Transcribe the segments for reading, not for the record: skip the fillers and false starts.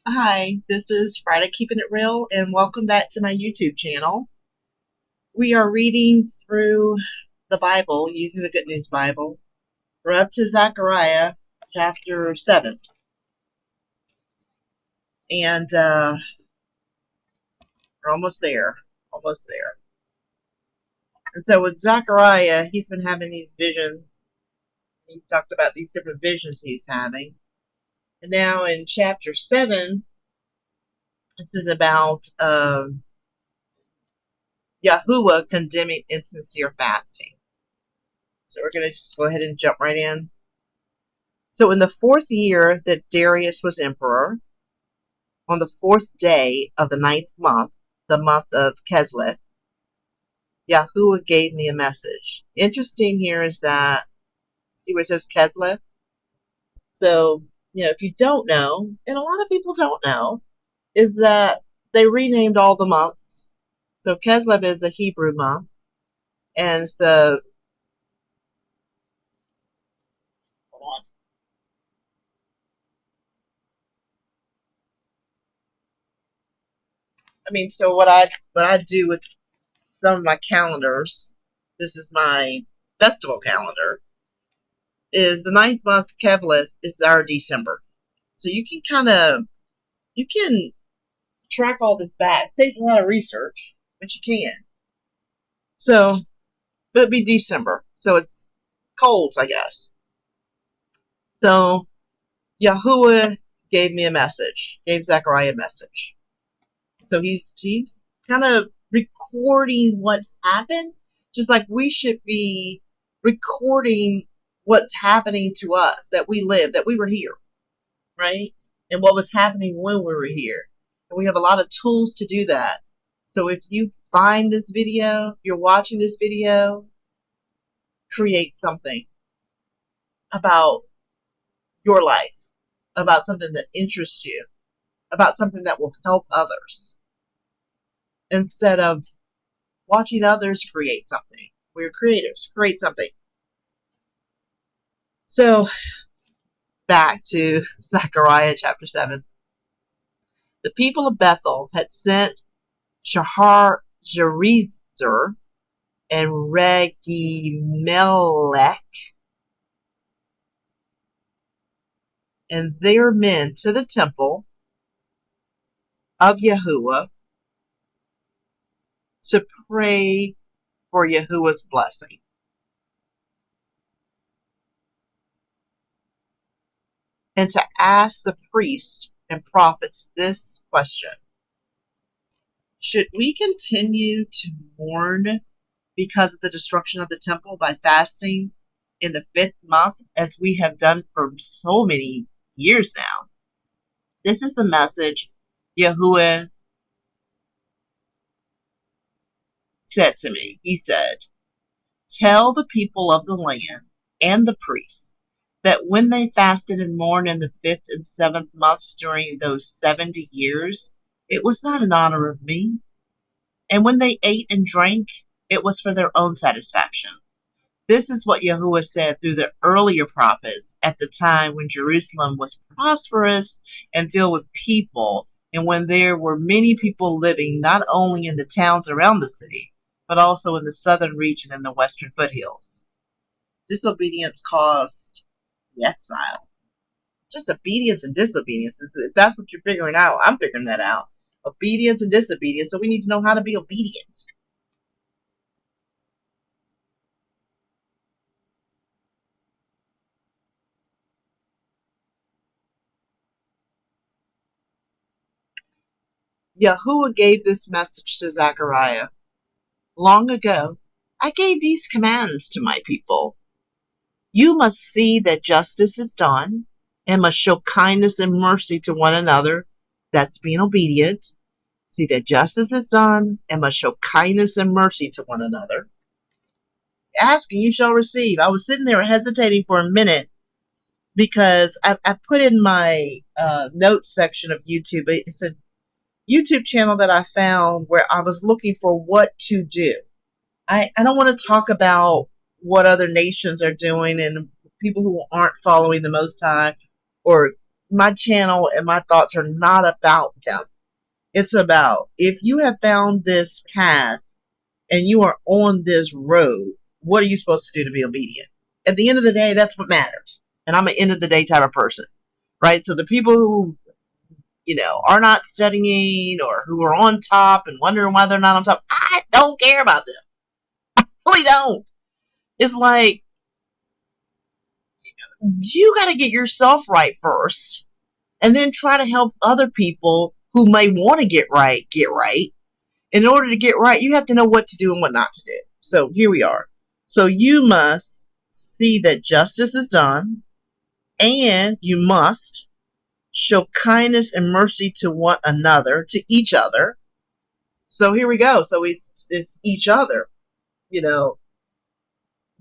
Hi, this is Friday Keeping It Real, and welcome back to my YouTube channel. We are reading through the Bible using the Good News Bible. We're up to Zechariah chapter 7, and we're almost there. Almost there. And so with Zechariah, he's been having these visions. He's talked about these different visions he's having. And now in chapter 7, this is about Yahuwah condemning insincere fasting. So we're going to just go ahead and jump right in. So in the 4th year that Darius was emperor, on the 4th day of the 9th month, the month of Keslev, Yahuwah gave me a message. Interesting here is that, see where it says Keslev? So, if you don't know, and a lot of people don't know, is that they renamed all the months. So Keslev is a Hebrew month, and it's hold on. So what I do with some of my calendars, this is my festival calendar, is the 9th month Kevlith is our December. So you can track all this back. It takes a lot of research, but you can. So, but it'd be December. So it's cold, I guess. So Yahuwah gave me a message, gave Zechariah a message. So he's kind of recording what's happened, just like we should be recording what's happening to us, that we live, that we were here, right? And what was happening when we were here. And we have a lot of tools to do that. So if you find this video, you're watching this video, create something about your life, about something that interests you, about something that will help others, instead of watching others create something. We're creators. Create something. So back to Zechariah chapter 7. The people of Bethel had sent Shahar Jerezer and Regimelech and their men to the temple of Yahuwah to pray for Yahuwah's blessing, and to ask the priests and prophets this question: should we continue to mourn because of the destruction of the temple by fasting in the 5th month, as we have done for so many years now? This is the message Yahuwah said to me. He said, tell the people of the land and the priests that when they fasted and mourned in the 5th and 7th months during those 70 years, it was not in honor of me. And when they ate and drank, it was for their own satisfaction. This is what Yahuwah said through the earlier prophets at the time when Jerusalem was prosperous and filled with people, and when there were many people living not only in the towns around the city, but also in the southern region and the western foothills. Disobedience caused the exile. Just obedience and disobedience. If that's what you're figuring out, I'm figuring that out. Obedience and disobedience. So we need to know how to be obedient. Yahuwah gave this message to Zechariah. Long ago, I gave these commands to my people. You must see that justice is done and must show kindness and mercy to one another. That's being obedient. See that justice is done and must show kindness and mercy to one another. Ask and you shall receive. I was sitting there hesitating for a minute because I put in my notes section of YouTube. It's a YouTube channel that I found where I was looking for what to do. I don't want to talk about what other nations are doing and people who aren't following the Most High, or my channel and my thoughts are not about them. It's about, if you have found this path and you are on this road, what are you supposed to do to be obedient? At the end of the day, that's what matters. And I'm an end of the day type of person, right? So the people who, are not studying or who are on top and wondering why they're not on top, I don't care about them. I really don't. It's like, you got to get yourself right first and then try to help other people who may want to get right. In order to get right, you have to know what to do and what not to do. So here we are. So you must see that justice is done, and you must show kindness and mercy to one another, to each other. So here we go. So it's each other.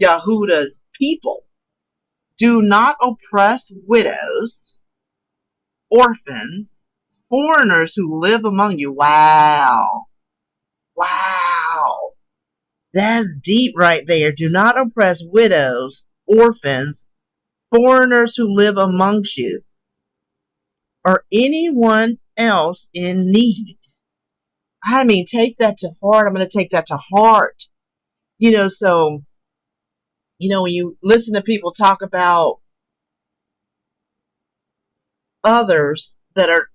Yahuda's people. Do not oppress widows, orphans, foreigners who live among you. Wow. That's deep right there. Do not oppress widows, orphans, foreigners who live amongst you, or anyone else in need. I mean, take that to heart. I'm going to take that to heart. So, when you listen to people talk about others that are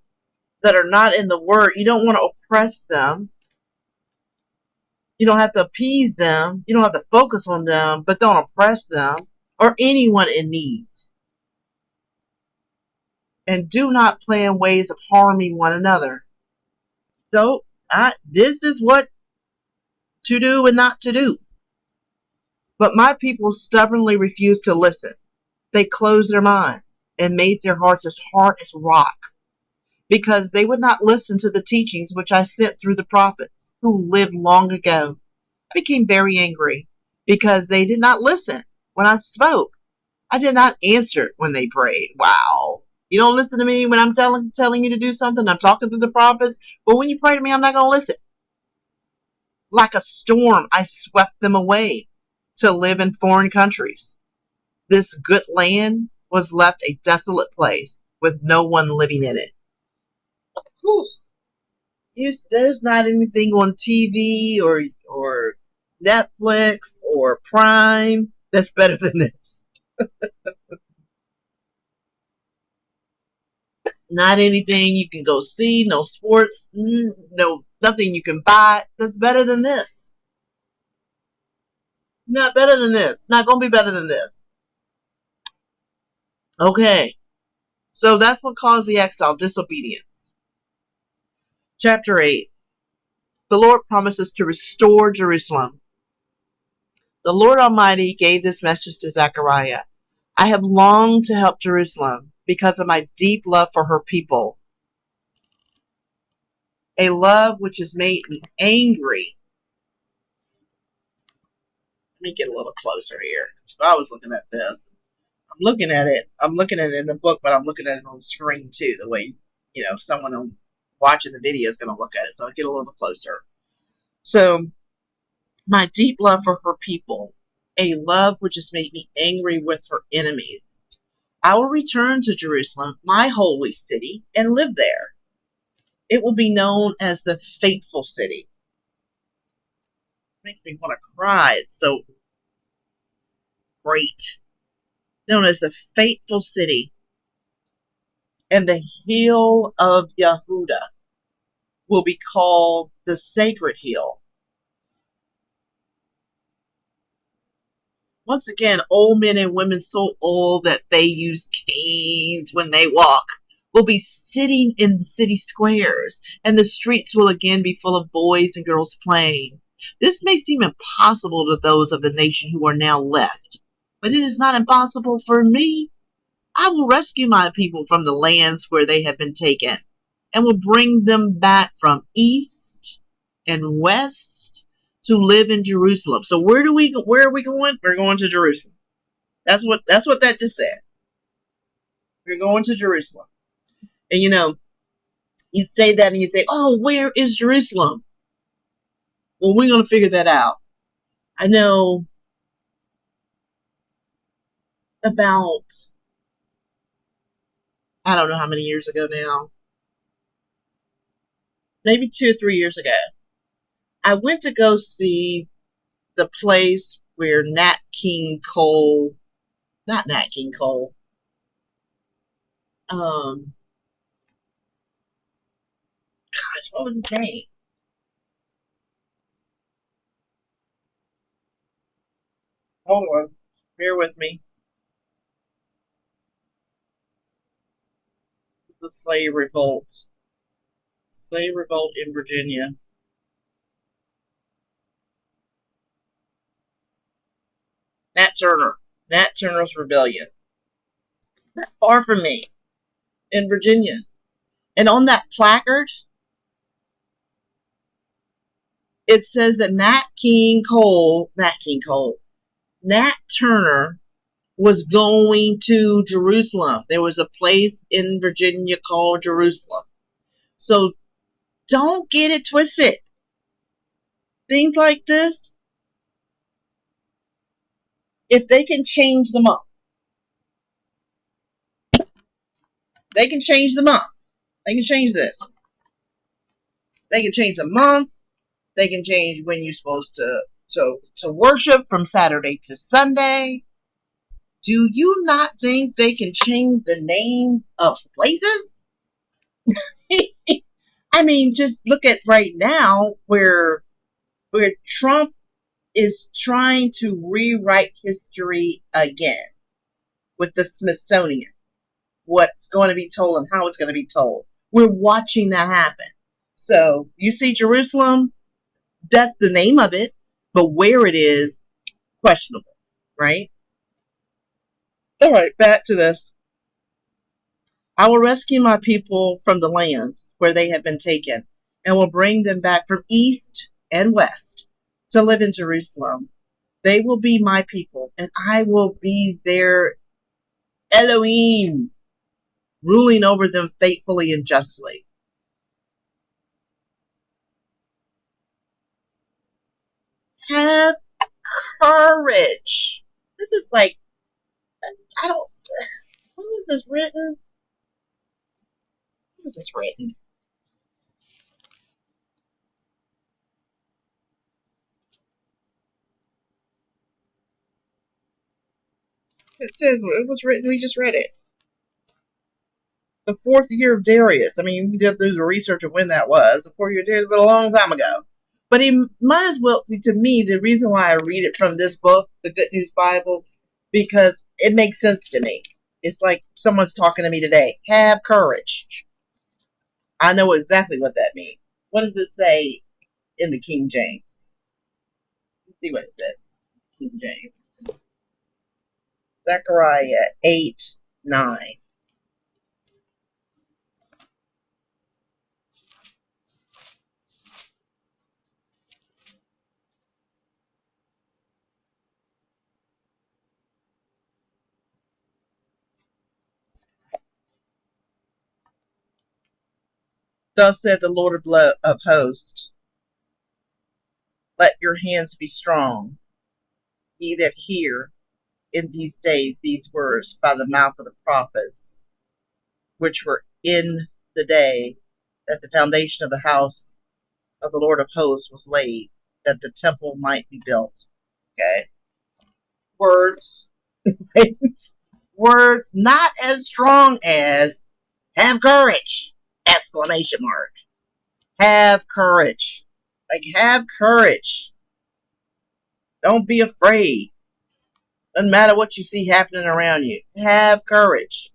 not in the word, you don't want to oppress them. You don't have to appease them. You don't have to focus on them, but don't oppress them or anyone in need. And do not plan ways of harming one another. So, this is what to do and not to do. But my people stubbornly refused to listen. They closed their minds and made their hearts as hard as rock, because they would not listen to the teachings which I sent through the prophets who lived long ago. I became very angry because they did not listen when I spoke. I did not answer when they prayed. Wow. You don't listen to me when I'm telling you to do something. I'm talking to the prophets. But when you pray to me, I'm not going to listen. Like a storm, I swept them away to live in foreign countries. This good land was left a desolate place with no one living in it. Whew. There's not anything on TV or Netflix or Prime that's better than this. Not anything you can go see, no sports, no nothing you can buy that's better than this. Not better than this. Not going to be better than this. Okay. So that's what caused the exile, disobedience. Chapter 8. The Lord promises to restore Jerusalem. The Lord Almighty gave this message to Zechariah. I have longed to help Jerusalem because of my deep love for her people. A love which has made me angry. Let me get a little closer here. So I was looking at this. I'm looking at it in the book, but I'm looking at it on the screen too, the way, someone watching the video is going to look at it. So I'll get a little closer. So, my deep love for her people, a love which has made me angry with her enemies. I will return to Jerusalem, my holy city, and live there. It will be known as the faithful city. It makes me want to cry. It's so great. Known as the faithful city. And the hill of Yehuda will be called the sacred hill. Once again, old men and women so old that they use canes when they walk will be sitting in the city squares, and the streets will again be full of boys and girls playing. This may seem impossible to those of the nation who are now left, but it is not impossible for me. I will rescue my people from the lands where they have been taken, and will bring them back from east and west to live in Jerusalem. So where are we going? We're going to Jerusalem. That's what that just said. We're going to Jerusalem. And you say that and you say, oh, where is Jerusalem? Well, we're going to figure that out. I know about I don't know how many years ago now, maybe 2 or 3 years ago. I went to go see the place where Nat King Cole, not Nat King Cole, gosh, what was his name? Hold on, bear with me. It's the slave revolt. Slave revolt in Virginia. Nat Turner. Nat Turner's Rebellion. Not far from me in Virginia. And on that placard, it says that Nat Turner was going to Jerusalem. There was a place in Virginia called Jerusalem. So don't get it twisted. Things like this, if they can change the month, they can change the month. They can change this. They can change the month. They can change when you're supposed to worship from Saturday to Sunday. Do you not think they can change the names of places? I mean, just look at right now where Trump is trying to rewrite history again with the Smithsonian. What's going to be told and how it's going to be told. We're watching that happen. So you see Jerusalem, that's the name of it, but where it is, questionable, right? All right, back to this. I will rescue my people from the lands where they have been taken, and will bring them back from east and west to live in Jerusalem. They will be my people, and I will be their Elohim, ruling over them faithfully and justly. Have courage. This is like, I don't, when was this written? When was this written? It says it was written, we just read it. The fourth year of Darius. I mean, you can go through the research of when that was. The fourth year of Darius, but a long time ago. But he might as well, see, to me, the reason why I read it from this book, the Good News Bible, because it makes sense to me. It's like someone's talking to me today. Have courage. I know exactly what that means. What does it say in the King James? Let's see what it says. King James. Zechariah 8:9. Thus said the Lord of hosts, let your hands be strong, ye that hear in these days these words by the mouth of the prophets, which were in the day that the foundation of the house of the Lord of hosts was laid, that the temple might be built. Okay. Words. Words not as strong as have courage! Exclamation mark. Have courage. Like, have courage. Don't be afraid. Doesn't matter what you see happening around you. Have courage.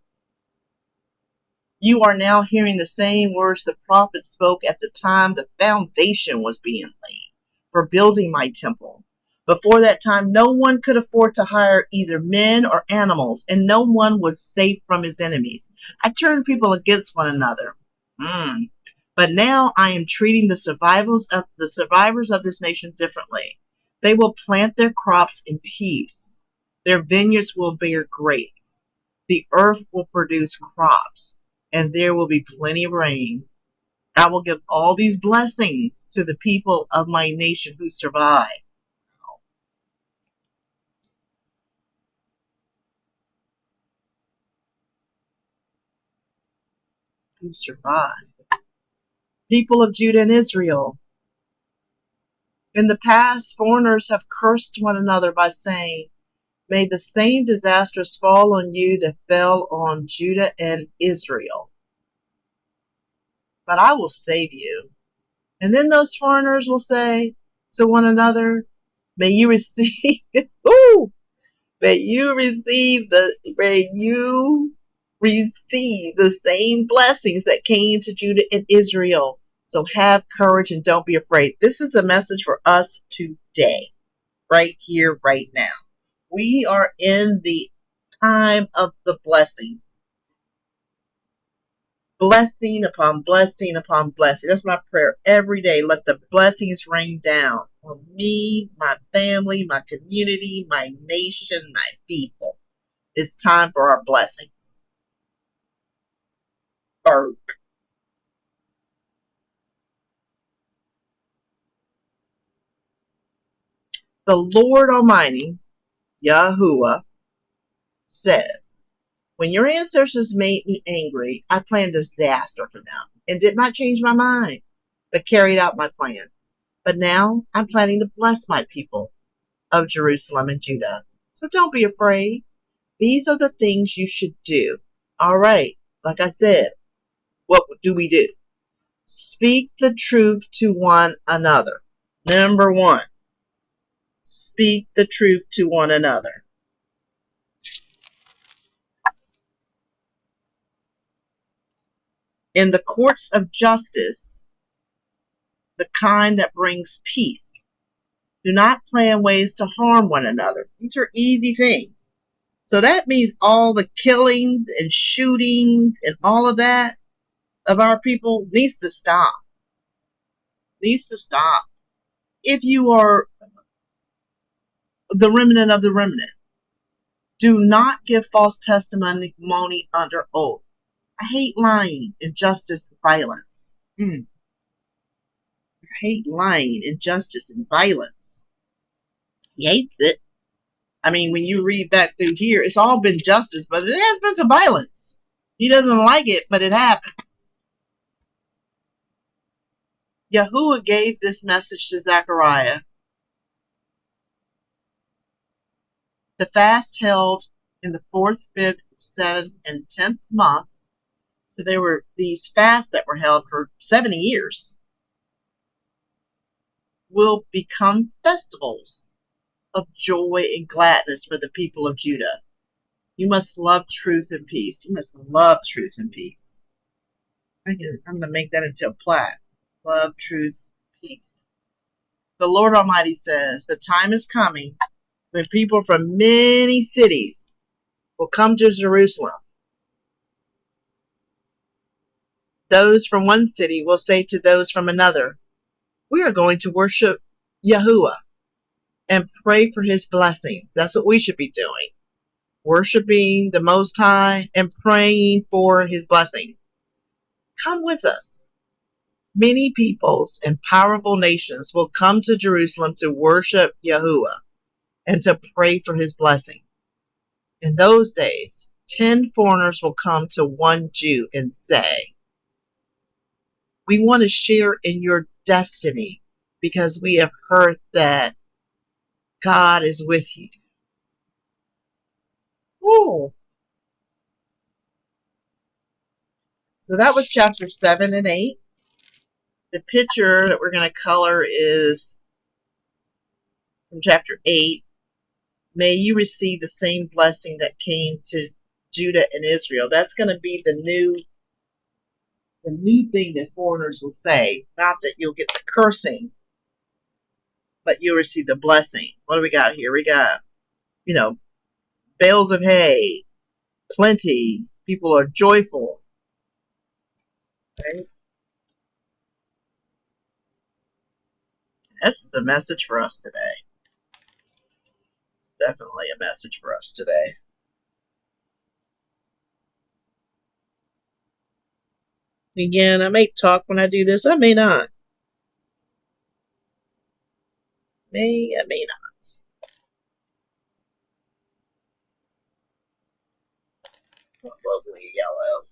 You are now hearing the same words the prophet spoke at the time the foundation was being laid for building my temple. Before that time, no one could afford to hire either men or animals, and no one was safe from his enemies. I turned people against one another. But now I am treating the survivors of this nation differently. They will plant their crops in peace. Their vineyards will bear grapes. The earth will produce crops, and there will be plenty of rain. I will give all these blessings to the people of my nation who survive. who survived. People of Judah and Israel. In the past, foreigners have cursed one another by saying, "May the same disasters fall on you that fell on Judah and Israel. But I will save you." And then those foreigners will say to one another, "May you receive, ooh, may you receive the same blessings that came to Judah and Israel. So have courage and don't be afraid." This is a message for us today, right here, right now. We are in the time of the blessings. Blessing upon blessing upon blessing. That's my prayer every day. Let the blessings rain down on me, my family, my community, my nation, my people. It's time for our blessings. Berg. The Lord Almighty, Yahuwah, says, "When your ancestors made me angry, I planned disaster for them and did not change my mind, but carried out my plans. But now I'm planning to bless my people of Jerusalem and Judah. So don't be afraid. These are the things you should do." All right. Like I said, what do we do? Speak the truth to one another. Number one, speak the truth to one another. In the courts of justice, the kind that brings peace, do not plan ways to harm one another. These are easy things. So that means all the killings and shootings and all of that of our people needs to stop. Needs to stop. If you are the remnant of the remnant, do not give false testimony under oath. I hate lying, injustice, and violence. I hate lying, injustice, and violence. He hates it. I mean, when you read back through here, it's all been justice, but it has been some violence. He doesn't like it, but it happens. Yahuwah gave this message to Zechariah. The fast held in the 4th, 5th, 7th, and 10th months. So there were these fasts that were held for 70 years. Will become festivals of joy and gladness for the people of Judah. You must love truth and peace. You must love truth and peace. I'm going to make that into a plaque. Love, truth, peace. The Lord Almighty says, the time is coming when people from many cities will come to Jerusalem. Those from one city will say to those from another, "We are going to worship Yahuwah and pray for his blessings." That's what we should be doing. Worshiping the Most High and praying for his blessing. Come with us. Many peoples and powerful nations will come to Jerusalem to worship Yahuwah and to pray for his blessing. In those days, 10 foreigners will come to one Jew and say, "We want to share in your destiny because we have heard that God is with you." Ooh. So that was chapter 7 and 8. The picture that we're going to color is from chapter 8. May you receive the same blessing that came to Judah and Israel. That's going to be the new thing that foreigners will say. Not that you'll get the cursing, but you'll receive the blessing. What do we got here? We got, bales of hay, plenty. People are joyful. Right? This is a message for us today. Definitely a message for us today. Again, I may talk when I do this. I may not. I may not. Lovely yellow.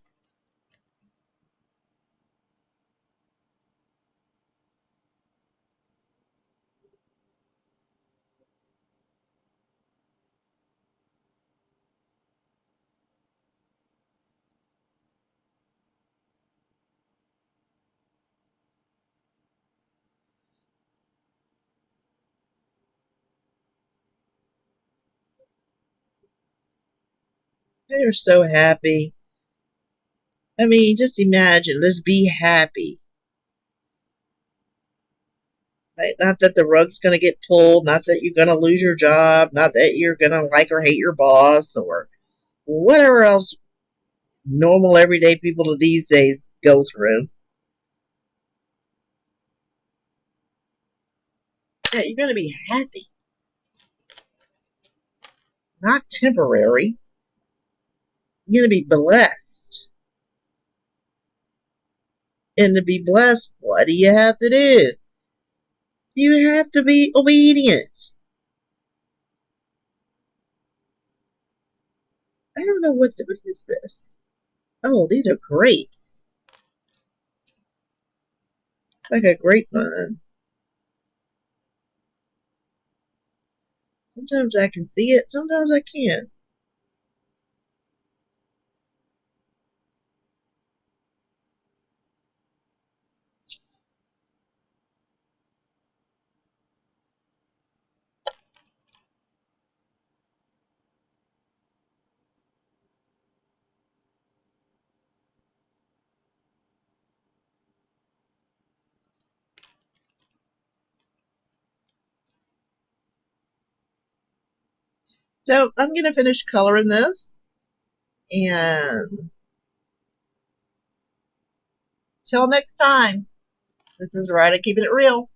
They're so happy. I mean, just imagine, let's be happy. Right? Not that the rug's going to get pulled, not that you're going to lose your job, not that you're going to like or hate your boss or whatever else normal everyday people these days go through. Yeah, you're going to be happy, not temporary. You're going to be blessed. And to be blessed, what do you have to do? You have to be obedient. I don't know what is this. Oh, these are grapes. Like a grapevine. Sometimes I can see it, sometimes I can't. So I'm going to finish coloring this. And till next time, this is Ridea keeping it real.